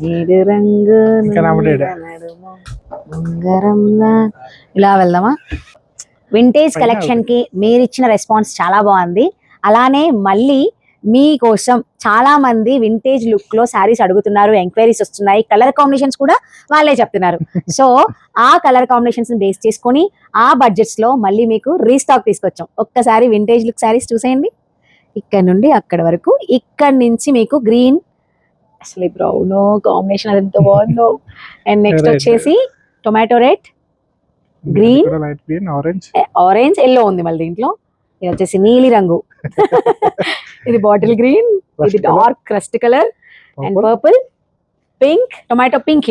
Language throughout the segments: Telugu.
నీలి రంగు ఉంగరంలా. ఇలా వెళ్దామా? వింటేజ్ కలెక్షన్ కి మీరు ఇచ్చిన రెస్పాన్స్ చాలా బాగుంది. అలానే మళ్ళీ మీకోసం చాలా మంది వింటేజ్ లుక్ లో శారీస్ అడుగుతున్నారు, ఎంక్వైరీస్ వస్తున్నాయి, కలర్ కాంబినేషన్స్ కూడా వాళ్ళే చెప్తున్నారు. సో ఆ కలర్ కాంబినేషన్స్ బేస్ చేసుకొని ఆ బడ్జెట్స్ లో మళ్ళీ మీకు రీస్టాక్ తీసుకొచ్చాం. ఒక్కసారి వింటేజ్ లుక్ శారీస్ చూసేయండి. ఇక్కడ నుండి అక్కడ వరకు, ఇక్కడ నుంచి మీకు గ్రీన్, అసలు బ్రౌన్ కాంబినేషన్ అది ఎంత బాగుందో. అండ్ నెక్స్ట్ వచ్చేసి tomato red, green, orange, yellow ఉంది మళ్ళీ దీంట్లో. ఇది వచ్చేసి నీలి రంగు, ఇది బాటిల్ గ్రీన్, ఇది dark crust colour, and purple, pink, tomato pink,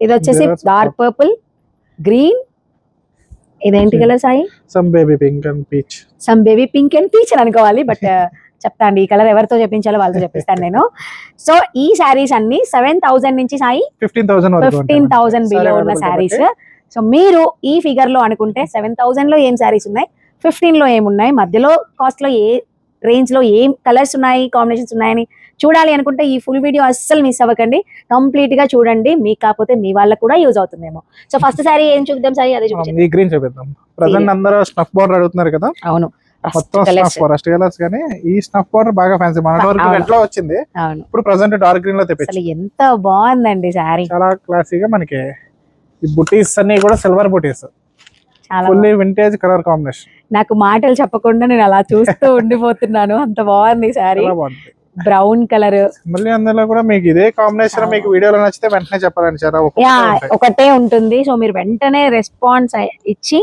ఇది వచ్చేసి డార్క్ పర్పుల్, గ్రీన్, ఇదేంటి colour Sai? Some baby pink and peach. Some baby pink and peach అని అనుకోవాలి, బట్ చెప్తా అండి ఈ కలర్ ఎవరితో చెప్పించాలో వాళ్ళతో చెప్పిస్తాను నేను. సో ఈ శారీస్ అన్ని 7,000 నుంచి సాయి 15,000 బిలో ఉన్న శారీస్. సో మీరు ఈ ఫిగర్ లో అనుకుంటే 7,000 లో ఏం శారీస్ ఉన్నాయి, 15 లో ఏమున్నాయి, మధ్యలో కాస్ట్ లో ఏ రేంజ్ లో ఏం కలర్స్ ఉన్నాయి, కాంబినేషన్స్ ఉన్నాయని చూడాలి అనుకుంటే ఈ ఫుల్ వీడియో అస్సలు మిస్ అవ్వకండి, కంప్లీట్ గా చూడండి. మీకు కాకపోతే మీ వాళ్ళకి కూడా యూజ్ అవుతుందేమో. సో ఫస్ట్ సారీ ఏం చూద్దాం సారీ? అదే చూద్దాం, గ్రీన్ చూపిద్దాం. ప్రెజెంట్ అందరూ స్నఫ్ బోర్డర్ అడుగుతున్నారు కదా. అవును, మొత్తం స్నఫ్ రస్ట్ కలర్స్, కానీ ఈ స్నఫ్ బోర్డర్ బాగా ఫ్యాన్సీ. మన వరకు రెడ్ లో వచ్చింది, ఇప్పుడు ప్రెజెంట్ డార్క్ గ్రీన్ లో తెప్పించారు. ఎంత బాగుందండి సారీ, చాలా క్లాసీగా. మనకి ఈ బుటీస్ అన్ని కూడా సిల్వర్ బుటీస్, ఫుల్లీ వింటేజ్ కలర్ కాంబినేషన్. నాకు మాటలు చెప్పకుండా నేను అలా చూస్తూ ఉండిపోతున్నాను, అంత బాగుంది సారీ. బ్రౌన్ కలర్, మళ్ళీ అందులో కూడా మీకు ఇదే కాంబినేషన్ మీకు వీడియోలో నచ్చితే వెంటనే చెప్పాలండి. చాలా ఒకటే ఉంటుంది. సో మీరు వెంటనే రెస్పాన్స్ ఇచ్చి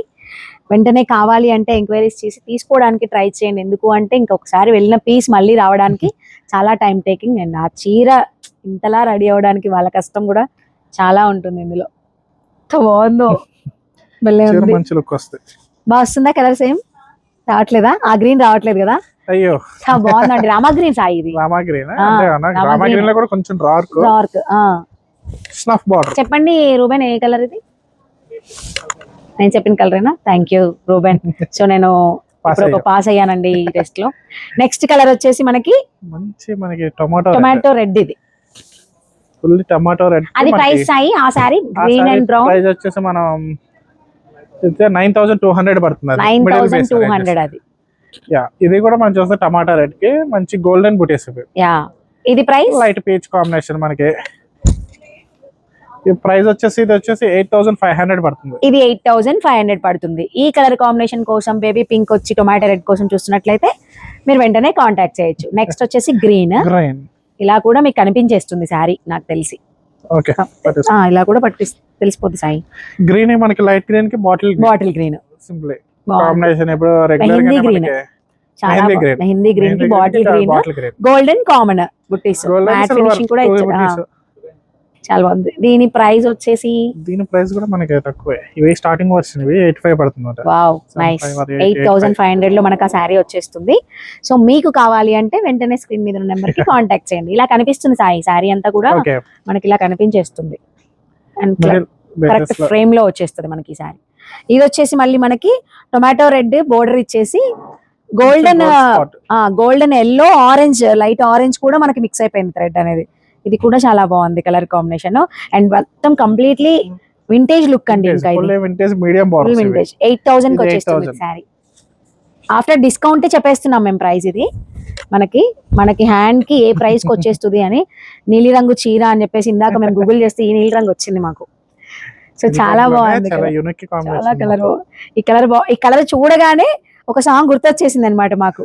వెంటనే కావాలి అంటే ఎంక్వైరీస్ చేసి తీసుకోవడానికి ట్రై చేయండి. ఎందుకు అంటే ఇంకొకసారి వెళ్ళిన పీస్ మళ్ళీ రావడానికి చాలా టైం టేకింగ్. అండ్ ఆ చీర ఇంతలా రెడీ అవ్వడానికి వాళ్ళ కష్టం కూడా చాలా ఉంటుంది ఇందులో. బాగుందో, మంచి లుక్ వస్తుంది. బాగా వస్తుందా? కలర్ సేమ్ రావట్లేదా? ఆ గ్రీన్ రావట్లేదు కదా? అయ్యో బాగుందండి. రామా గ్రీన్ సాయి, ఇది రామా గ్రీన్. రామా గ్రీన్ లో కూడా కొంచెం డార్క్ స్నఫ్ బోర్డర్. చెప్పండి రూబెన్, ఏ కలర్ ఇది? నేను చెప్పిన కలరేనా? Thank you Ruben. సో నేను పాస్ అయ్యానండి ఈ టెస్ట్ లో. నెక్స్ట్ కలర్ వచ్చేసి మనకి టొమాటో రెడ్, ఇది ఫుల్ టొమాటో రెడ్. అది ప్రైస్ సాయి ఆ sorry green and brown price వచ్చేసి మనం 9,200 పడుతుంది. 9,200 అది. యా, ఇది కూడా మనం చూస్తే టమాటా రెడ్ కి మంచి గోల్డెన్ బుటీస్. యా, ఇది ప్రైస్ లైట్ పీచ్ కాంబినేషన్. మనకి ఈ ప్రైస్ వచ్చేసి ఇది వచ్చేసి 8,500 పడుతుంది. ఇది 8,500 పడుతుంది. ఈ కలర్ కాంబినేషన్ కోసం బేబీ పింక్ వచ్చి టొమాటో రెడ్ కోసం చూస్తున్నట్లయితే మీరు వెంటనే కాంటాక్ట్ చేయొచ్చు. నెక్స్ట్ వచ్చేసి గ్రీన్. ఇలా కూడా మీకు కనిపించేస్తుంది శారీ నాకు తెలిసి. ఓకే, ఇలా కూడా తెలిసిపోతుంది సాయి. గ్రీన్ మనకి లైట్ గ్రీన్ కి బాటిల్ గ్రీన్ సింపుల్ కాంబినేషన్. ఇప్పుడు రెగ్యులర్ గా మనకి మెహందీ గ్రీన్ కి బాటిల్ గ్రీన్, గోల్డెన్ కామన్ బుట్టీస్, మ్యాట్ ఫినిషింగ్ కూడా ఇచ్చారు. చాలా బాగుంది. దీని ప్రైస్ వచ్చేసి, దీని ప్రైస్ కూడా మనకి తక్కువే. ఇవి స్టార్టింగ్ వర్షన్, ఇవి 85 పడుతుంది. Wow, nice. 8,500 లో మనకు ఆ శారీ వచ్చేస్తుంది. సో మీకు కావాలి అంటే వెంటనే స్క్రీన్ మీద ఉన్న నెంబర్ కి కాంటాక్ట్ చేయండి. ఇలా కనిపిస్తుంది సాయి శారీ అంతా కూడా మనకి ఇలా కనిపించేస్తుంది. అండ్ కరెక్ట్ ఫ్రేమ్ లో వచ్చేస్తుంది మనకి ఈ శారీ. ఇది వచ్చేసి మళ్ళీ మనకి టొమాటో రెడ్ బోర్డర్ ఇచ్చేసి golden yellow, orange, light orange కూడా మనకి మిక్స్ అయిపోయింది థ్రెడ్ అనేది. ఇది కూడా చాలా బాగుంది కలర్ కాంబినేషన్. అండ్ మొత్తం కంప్లీట్లీ వింటేజ్ లుక్ అండి. ఇంకా వింటేజ్ 8,000 కి వచ్చేస్తుంది సారీ. ఆఫ్టర్ డిస్కౌంట్ చెప్పేస్తున్నాం మేము ప్రైస్. ఇది మనకి హ్యాండ్ కి ఏ ప్రైస్ కి వచ్చేస్తుంది అని. నీలి రంగు చీర అని చెప్పేసి ఇందాక మేము గూగుల్ చేస్తే ఈ నీలి రంగు వచ్చింది మాకు. సో చాలా బాగుంది, చాలా కలర్. ఈ కలర్ చూడగానే ఒక సాంగ్ గుర్తొచ్చేసింది అనమాట మాకు.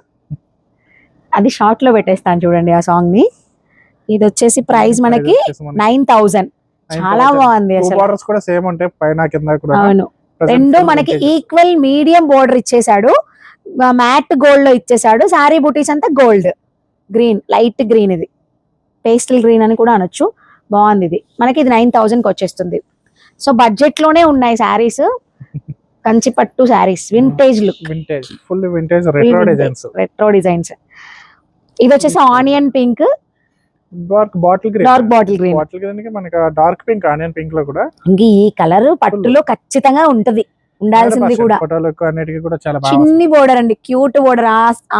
అది షార్ట్ లో పెట్టేస్తాను చూడండి ఆ సాంగ్ ని. ఇది వచ్చేసి ప్రైస్ మనకి 9,000. చాలా బాగుంది అసలు. అవును, రెండు మనకి ఈక్వల్ మీడియం బోర్డర్ ఇచ్చేసాడు, మ్యాట్ గోల్డ్ లో ఇచ్చేసాడు. సారీ బూటీస్ అంతా గోల్డ్ గ్రీన్, లైట్ గ్రీన్, ఇది పేస్టల్ గ్రీన్ అని కూడా అనొచ్చు. బాగుంది ఇది. మనకి ఇది 9,000 కి వచ్చేస్తుంది. సో బడ్జెట్ లోనే ఉన్నాయి శారీస్, కంచి పట్టు saris, vintage look, full vintage retro designs. ఇది వచ్చేసి onion pink, dark bottle green కి మనకి డార్క్ పింక్, ఆనియన్ పింక్ లో కూడా. ఇంక ఈ కలర్ పట్టులో ఖచ్చితంగా ఉండాల్సింది కూడా. చిన్ని బోర్డర్ అండి, క్యూట్ బోర్డర్.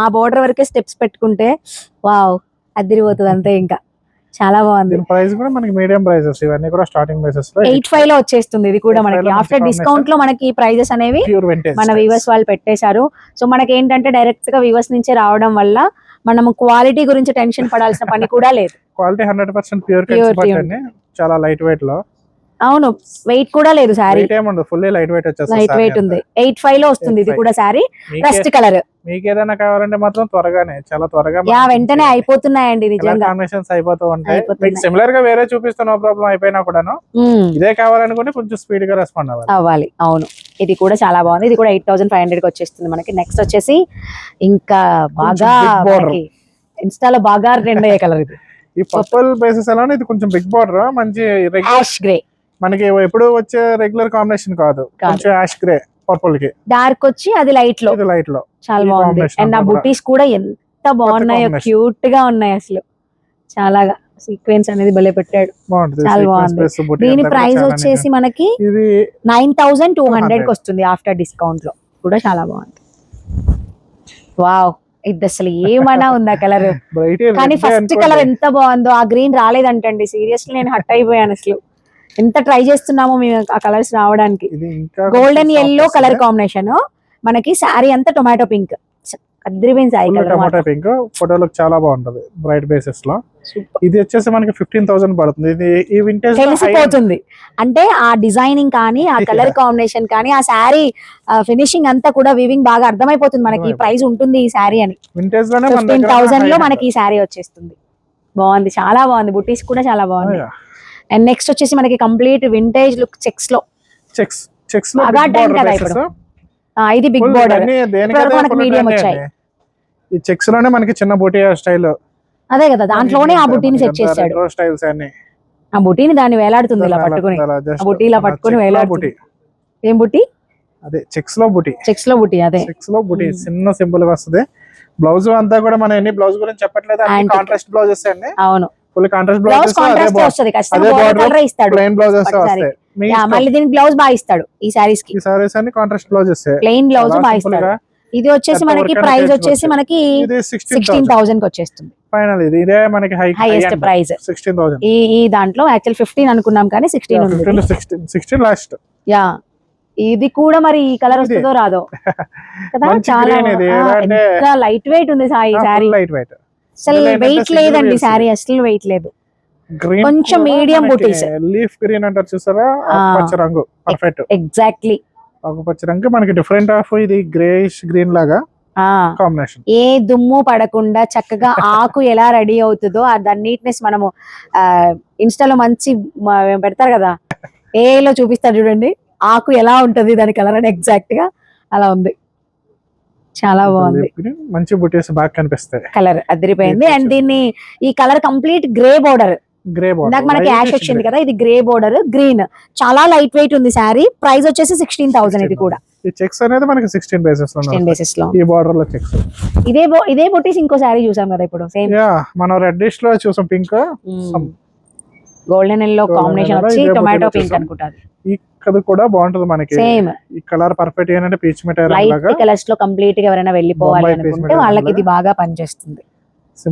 ఆ బోర్డర్ వరకే స్టెప్స్ పెట్టుకుంటే వావ్ అదిరిపోతుంది అంతే. ఇంకా చాలా బాగుంది. దీని ప్రైస్ కూడా మనకి మీడియం ప్రైసెస్, ఇవన్నీ కూడా స్టార్టింగ్ ప్రైసెస్ లో 85 లో వచ్చేస్తుంది. ఇది కూడా మనకి ఆఫ్టర్ డిస్కౌంట్ లో మనకి ప్రైజెస్ అనేవి మన వ్యూవర్స్ వాళ్ళు పెట్టేశారు. సో మనకి ఏంటంటే డైరెక్ట్ గా వ్యూవర్స్ నుంచే రావడం వల్ల మనం క్వాలిటీ గురించి టెన్షన్ పడాల్సిన పని కూడా లేదు. క్వాలిటీ 100% ప్యూర్ కంచి, చాలా లైట్ వెయిట్ లో. అవును, వెయిట్ కూడా లేదు సారీ, ఫుల్లీ లైట్ వెయిట్ వచ్చేస్తుంది. లైట్ వెయిట్ ఉంది. 85 లో వస్తుంది ఇది కూడా సారీ. రస్ట్ కలర్ మీకు ఏదైనా కావాలంటే మాత్రం త్వరగానే, చాలా త్వరగా వెంటనే అయిపోతున్నాయండి నిజంగా. కాంబినేషన్స్ అయిపోతూ ఉంటాయి. మీకు సిమిలర్ గా వేరే చూపిస్తున్న ప్రాబ్లం అయిపోయినా కూడాను ఇదే కావాలనుకుంటే కొంచెం స్పీడ్ గా రెస్పాండ్ అవ్వాలి. అవును, ఇది కూడా చాలా బాగుంది. ఇది కూడా 8500 కి వచ్చేస్తుంది మనకి. నెక్స్ట్ వచ్చేసి ఇంకా బాగా ఇన్స్టాలో బాగా ట్రెండ్ అయ్యే కలర్ ఇది. ఈ పర్పుల్ బేసిస్ అలానే ఇది కొంచెం బిగ్ బార్డర్, మంచి యాష్ గ్రే, మనకి ఎప్పుడు వచ్చే రెగ్యులర్ కాంబినేషన్ కాదు, కొంచెం యాష్ గ్రే పర్పుల్ కి డార్క్ వచ్చి అది లైట్ లో, చాలా బాగుంది. అండ్ ఆ బుటీస్ కూడా ఎంత బాగున్నాయో, క్యూట్ గా ఉన్నాయి అసలు. చాలా సీక్వెన్స్ అనేది భలే పెట్టాడు, చాలా బాగుంది. దీని ప్రైస్ వచ్చేసి మనకి 9200 కి వస్తుంది ఆఫ్టర్ డిస్కౌంట్ లో. కూడా చాలా బాగుంది. వావ్, ఇది అసలు ఏమన్నా ఉందా కలర్, కానీ ఫస్ట్ కలర్ ఎంత బాగుందో. ఆ గ్రీన్ రాలేదంటండి, సీరియస్లీ నేను హట్ అయిపోయాను అసలు. ఎంత ట్రై చేస్తున్నామో మేము ఆ కలర్స్ రావడానికి. గోల్డెన్ ఎల్లో కలర్ కాంబినేషన్, మనకి సారీ అంతా టొమాటో పింక్, అద్రిపోయింది సారీ కలర్. టొమాటో పింక్ ఫోటోలో చాలా బాగుంటది బ్రైట్ బేసిస్ లో. ఇది వచ్చేసి మనకి 15,000 పడుతుంది. ఇది ఈ వింటేజ్ తెలిసిపోతుంది అంటే ఆ డిజైనింగ్ కానీ, ఆ కలర్ కాంబినేషన్ కానీ, ఆ శారీ ఫినిషింగ్ అంతా కూడా వీవింగ్ బాగా అర్థమైపోతుంది మనకి. ఈ ప్రైస్ ఉంటుంది ఈ శారీ అని. వింటేజ్ లోనే 15,000 లో మనకి ఈ శారీ వచ్చేస్తుంది. బాగుంది, చాలా బాగుంది. బుటీస్ కూడా చాలా బాగుంది. అండ్ నెక్స్ట్ వచ్చేసి మనకి కంప్లీట్ వింటేజ్ లుక్ చెక్స్ లో, చెక్స్ లో ఇది బిగ్ బోర్డర్, మనకి మీడియం వచ్చాయి. ఈ చెక్స్ లోనే మనకి చిన్న బూటీ స్టైల్, అదే కదా, దాంట్లోనే ఆ బుటీని సెట్ చేశాడు. ఆ బుటీని దాన్ని వేలాడుతుంది ఇలా పట్టుకుని, ఆ బుటీ ఇలా పట్టుకుని వేలాడుతుంది. ఏం బుటీ? అదే చెక్స్ లో బుటీ, అదే చెక్స్ లో బుటీ చిన్న సింపుల్ గా వస్తుంది. బ్లౌజ్ అంతా కూడా మనం ఎన్ని బ్లౌజ్ గురించి చెప్పట్లేదు, కాంట్రాస్ట్ బ్లౌజెస్ అండి. అవును, ఫుల్ కాంట్రాస్ట్ బ్లౌజెస్ వస్తది, ఖచ్చితంగా బోర్డర్ కలర్ ఇస్తాడు. ప్లెయిన్ బ్లౌజెస్ వస్తాయి, మళ్ళీ దీనికి బ్లౌజ్ బాగా ఇస్తాడు. ఈ సారీస్ కి, ఈ సారీస్ అన్ని కాంట్రాస్ట్ బ్లౌజెస్, ప్లెయిన్ బ్లౌజ్ బాగా ఇస్తాడు. ఇది వచ్చేసి మనకి ప్రైస్ వచ్చేసి మనకి 16,000 కి వచ్చేస్తుంది. ఫైనల్ ఇదే మనకి హైయెస్ట్ ప్రైస్ 16,000. ఈ దాంట్లో యాక్చువల్ 15 అనుకున్నాం కానీ 16 ఉంది. 16 లాస్ట్. యా, ఇది కూడా మరి ఈ కలర్ వస్తుందో రాదో కదా. చాలా లైట్ వెయిట్ ఉంది సారీ, లైట్ వెయిట్, అసలు వెయిట్ లేదండి సారీ, అసలు వెయిట్ లేదు. కొంచెం మీడియం బుటీస్, లీఫ్ గ్రీన్ అంటారు చూసారా, ఆకుపచ్చ రంగు, పర్ఫెక్ట్. ఎగ్జాక్ట్లీ ఆకుపచ్చ రంగు మనకి డిఫరెంట్ ఆఫ్ ఇది గ్రేష్ గ్రీన్ లాగా కాంబినేషన్. ఏ దుమ్ము పడకుండా చక్కగా ఆకు ఎలా రెడీ అవుతుందో దాని నీట్నెస్ మనము ఇన్స్టాలో మంచి పెడతారు కదా, ఏలో చూపిస్తారు చూడండి, ఆకు ఎలా ఉంటది దాని కలర్ అని ఎగ్జాక్ట్ గా అలా ఉంది. చాలా బాగుంది, మంచి బుటీస్ బాగా కనిపిస్తాయి, కలర్ అదిరిపోయింది. అండ్ దీన్ని ఈ కలర్ కంప్లీట్ గ్రే బోర్డర్, ఇందాక మనకి యాష్ వచ్చింది కదా, ఇది గ్రే బోర్డర్ గ్రీన్, చాలా లైట్ వెయిట్ ఉంది సారీ. ప్రైస్ వచ్చేసి 16,000. ఇది కూడా ఈ చెక్స్ అనేది మనకి 16 బేసిస్ లో, ఈ బోర్డర్ లో చెక్స్. ఇదే బుటీస్ ఇంకో సారీ చూసాం కదా ఇప్పుడు, సేమ్ మనం రెడ్ డిష్ లో చూసాం, పింక్ గోల్డెన్ ఎల్లో కాంబినేషన్ వచ్చి టొమాటో పింక్ అనుకుంటారు. ఈ కలర్ కూడా బాగుంటుంది మనకి, సేమ్ ఈ కలర్ పర్ఫెక్ట్ ఏంటంటే పీచ్ మిఠాయి లైట్ కలర్స్ లో కంప్లీట్ గా ఎవరైనా వెళ్ళిపోవాలి అనుకుంటే వాళ్ళకి ఇది బాగా పనిచేస్తుంది.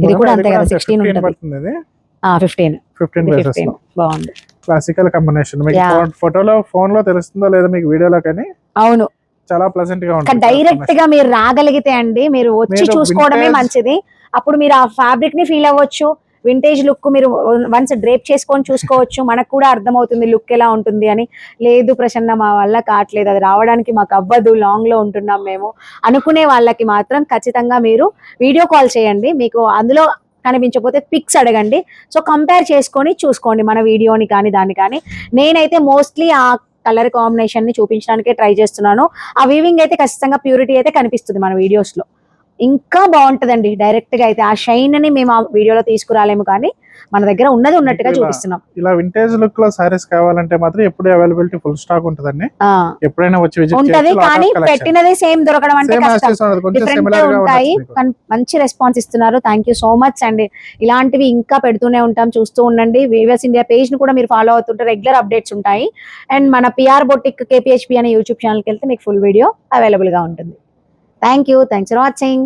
ఇది కూడా అంతే కదా, 16 ఉంటుంది. 15 బాగుంది, క్లాసికల్ కాంబినేషన్. మీకు ఫోటోలో ఫోన్ లో తెలుస్తుందో లేదో మీకు వీడియోలో, కానీ అవును చాలా ప్లెజెంట్ గా ఉంటుంది. డైరెక్ట్ గా మీరు రాగలిగితే అండి, మీరు వచ్చి చూసుకోవడమే మంచిది. అప్పుడు మీరు ఆ ఫ్యాబ్రిక్ ని ఫీల్ అవ్వచ్చు. వింటేజ్ లుక్ మీరు వన్స్ డ్రేప్ చేసుకొని చూసుకోవచ్చు. మనకు కూడా అర్థమవుతుంది లుక్ ఎలా ఉంటుంది అని. లేదు ప్రసన్న మా వల్ల కావట్లేదు, అది రావడానికి మాకు అవ్వదు, లాంగ్ లో ఉంటున్నాం మేము అనుకునే వాళ్ళకి మాత్రం ఖచ్చితంగా మీరు వీడియో కాల్ చేయండి. మీకు అందులో కనిపించకపోతే పిక్స్ అడగండి. సో కంపేర్ చేసుకొని చూసుకోండి మన వీడియోని కానీ దాన్ని కానీ. నేనైతే మోస్ట్లీ ఆ కలర్ కాంబినేషన్ ని చూపించడానికే ట్రై చేస్తున్నాను. ఆ వీవింగ్ అయితే ఖచ్చితంగా ప్యూరిటీ అయితే కనిపిస్తుంది మన వీడియోస్ లో. ఇంకా బాగుంటదండి డైరెక్ట్ గా అయితే. ఆ షైన్ ని మేము ఆ వీడియోలో తీసుకురాలేము, కానీ మన దగ్గర ఉన్నది ఉన్నట్టుగా చూపిస్తున్నాం. ఇలా వింటేజ్ లుక్ లో సారీస్ కావాలంటే మాత్రం ఎప్పుడు అవైలబిలిటీ ఫుల్ స్టాక్ ఉంటదండి. ఎప్పుడైనా వచ్చి విజిట్ ఉంటది, కానీ పెట్టినదే సేమ్ దొరకడం అంటే ఉంటాయి. మంచి రెస్పాన్స్ ఇస్తున్నారు. థ్యాంక్ యూ సో మచ్ అండి. ఇలాంటివి ఇంకా పెడుతూనే ఉంటాం, చూస్తూ ఉండండి. వీవర్స్ ఇండియా పేజ్ ని కూడా మీరు ఫాలో అవుతుంటే రెగ్యులర్ అప్డేట్స్ ఉంటాయి. అండ్ మన పిఆర్ బొటిక్ KPHP అనే యూట్యూబ్ ఛానల్కి వెళ్తే మీకు ఫుల్ వీడియో అవైలబుల్ గా ఉంటుంది. Thank you. Thanks for watching.